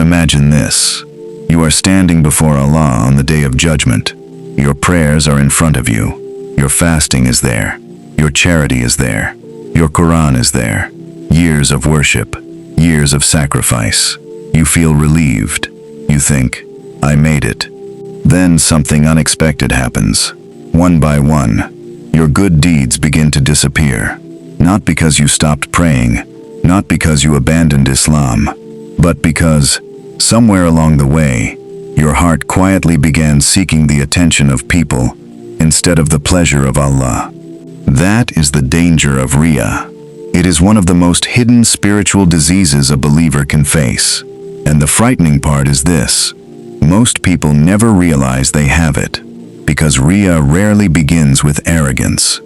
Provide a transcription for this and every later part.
Imagine this. You are standing before Allah on the day of judgment. Your prayers are in front of you. Your fasting is there. Your charity is there. Your Quran is there. Years of worship, years of sacrifice. You feel relieved. You think, I made it. Then something unexpected happens. One by one, your good deeds begin to disappear. Not because you stopped praying, not because you abandoned Islam, but because, somewhere along the way, your heart quietly began seeking the attention of people instead of the pleasure of Allah. That is the danger of Riya. It is one of the most hidden spiritual diseases a believer can face. And the frightening part is this: most people never realize they have it, because Riya rarely begins with arrogance.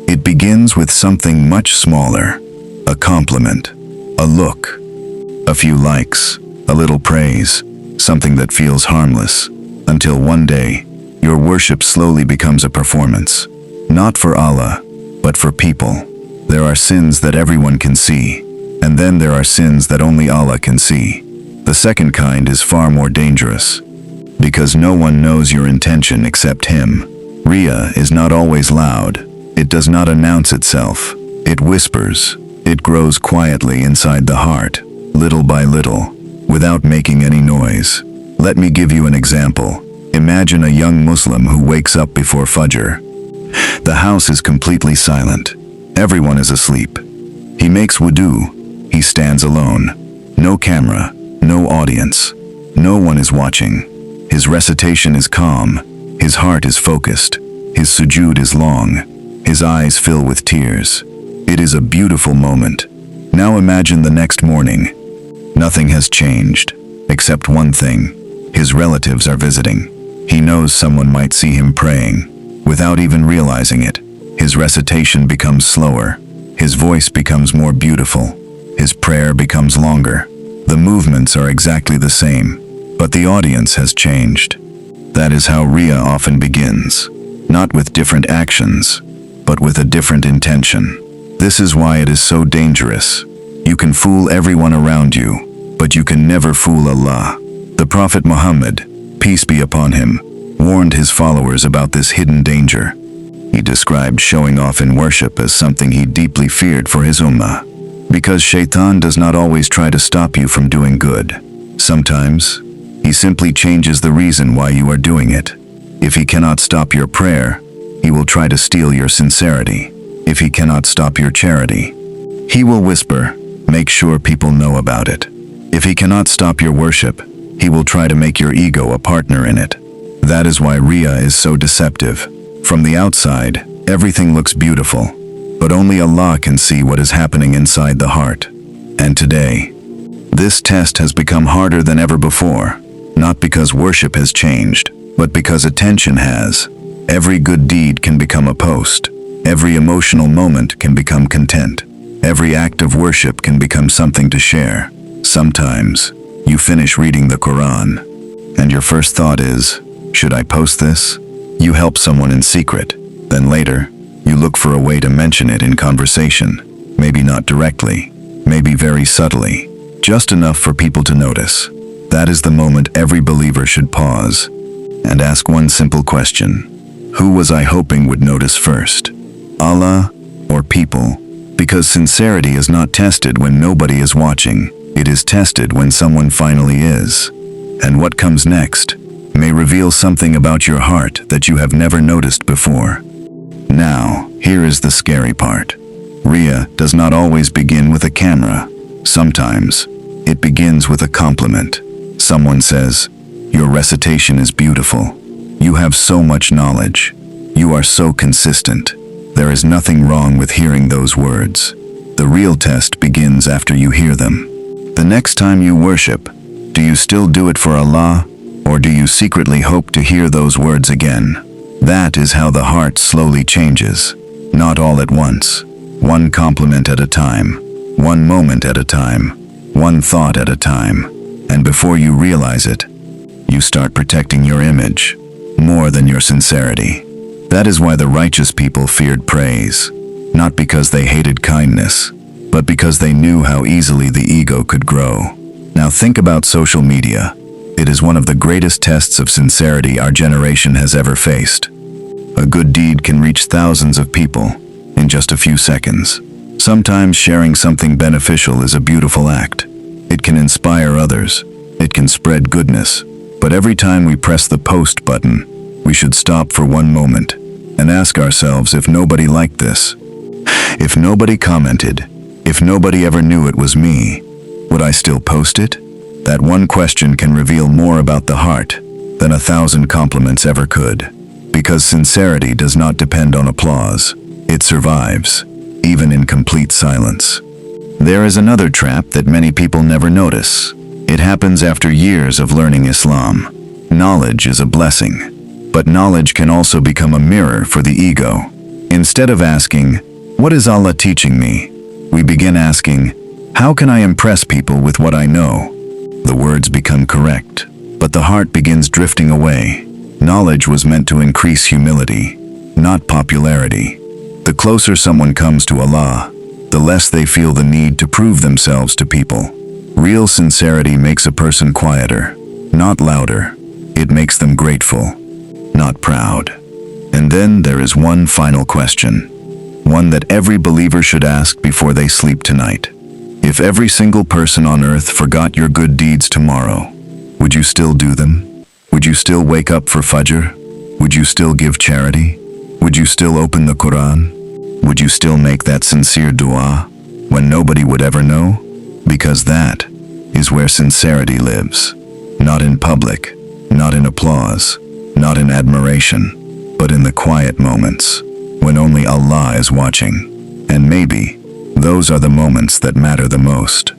It begins with something much smaller: a compliment, a look, a few likes, a little praise, something that feels harmless, until one day, your worship slowly becomes a performance. Not for Allah, but for people. There are sins that everyone can see, and then there are sins that only Allah can see. The second kind is far more dangerous, because no one knows your intention except Him. Riya is not always loud. It does not announce itself. It whispers. It grows quietly inside the heart, little by little, without making any noise. Let me give you an example. Imagine a young Muslim who wakes up before Fajr. The house is completely silent. Everyone is asleep. He makes wudu. He stands alone. No camera, no audience. No one is watching. His recitation is calm. His heart is focused. His sujood is long. His eyes fill with tears. It is a beautiful moment. Now imagine the next morning. Nothing has changed, except one thing. His relatives are visiting. He knows someone might see him praying. Without even realizing it, his recitation becomes slower. His voice becomes more beautiful. His prayer becomes longer. The movements are exactly the same, but the audience has changed. That is how Riya often begins, not with different actions, but with a different intention. This is why it is so dangerous. You can fool everyone around you, but you can never fool Allah. The Prophet Muhammad, peace be upon him, warned his followers about this hidden danger. He described showing off in worship as something he deeply feared for his ummah. Because Shaitan does not always try to stop you from doing good. Sometimes, he simply changes the reason why you are doing it. If he cannot stop your prayer, he will try to steal your sincerity. If he cannot stop your charity, he will whisper, make sure people know about it. If he cannot stop your worship, he will try to make your ego a partner in it. That is why Riya is so deceptive. From the outside, everything looks beautiful, but only Allah can see what is happening inside the heart. And today, this test has become harder than ever before, not because worship has changed, but because attention has. Every good deed can become a post. Every emotional moment can become content. Every act of worship can become something to share. Sometimes, you finish reading the Quran, and your first thought is, should I post this? You help someone in secret. Then later, you look for a way to mention it in conversation. Maybe not directly, maybe very subtly, just enough for people to notice. That is the moment every believer should pause and ask one simple question. Who was I hoping would notice first? Allah or people? Because sincerity is not tested when nobody is watching. It is tested when someone finally is. And what comes next may reveal something about your heart that you have never noticed before. Now, here is the scary part. Riya does not always begin with a camera. Sometimes, it begins with a compliment. Someone says, your recitation is beautiful. You have so much knowledge. You are so consistent. There is nothing wrong with hearing those words. The real test begins after you hear them. The next time you worship, do you still do it for Allah, or do you secretly hope to hear those words again? That is how the heart slowly changes. Not all at once. One compliment at a time. One moment at a time. One thought at a time. And before you realize it, you start protecting your image more than your sincerity. That is why the righteous people feared praise, not because they hated kindness, but because they knew how easily the ego could grow. Now think about social media. It is one of the greatest tests of sincerity our generation has ever faced. A good deed can reach thousands of people in just a few seconds. Sometimes sharing something beneficial is a beautiful act. It can inspire others. It can spread goodness. But every time we press the post button, we should stop for one moment and ask ourselves, if nobody liked this, if nobody commented, if nobody ever knew it was me, would I still post it? That one question can reveal more about the heart than 1,000 compliments ever could. Because sincerity does not depend on applause. It survives, even in complete silence. There is another trap that many people never notice. It happens after years of learning Islam. Knowledge is a blessing, but knowledge can also become a mirror for the ego. Instead of asking, "What is Allah teaching me?" we begin asking, "How can I impress people with what I know?" The words become correct, but the heart begins drifting away. Knowledge was meant to increase humility, not popularity. The closer someone comes to Allah, the less they feel the need to prove themselves to people. Real sincerity makes a person quieter, not louder. It makes them grateful, not proud. And then there is one final question, one that every believer should ask before they sleep tonight. If every single person on earth forgot your good deeds tomorrow, would you still do them? Would you still wake up for Fajr? Would you still give charity? Would you still open the Quran? Would you still make that sincere dua when nobody would ever know? Because that is where sincerity lives. Not in public, not in applause, not in admiration, but in the quiet moments when only Allah is watching. And maybe those are the moments that matter the most.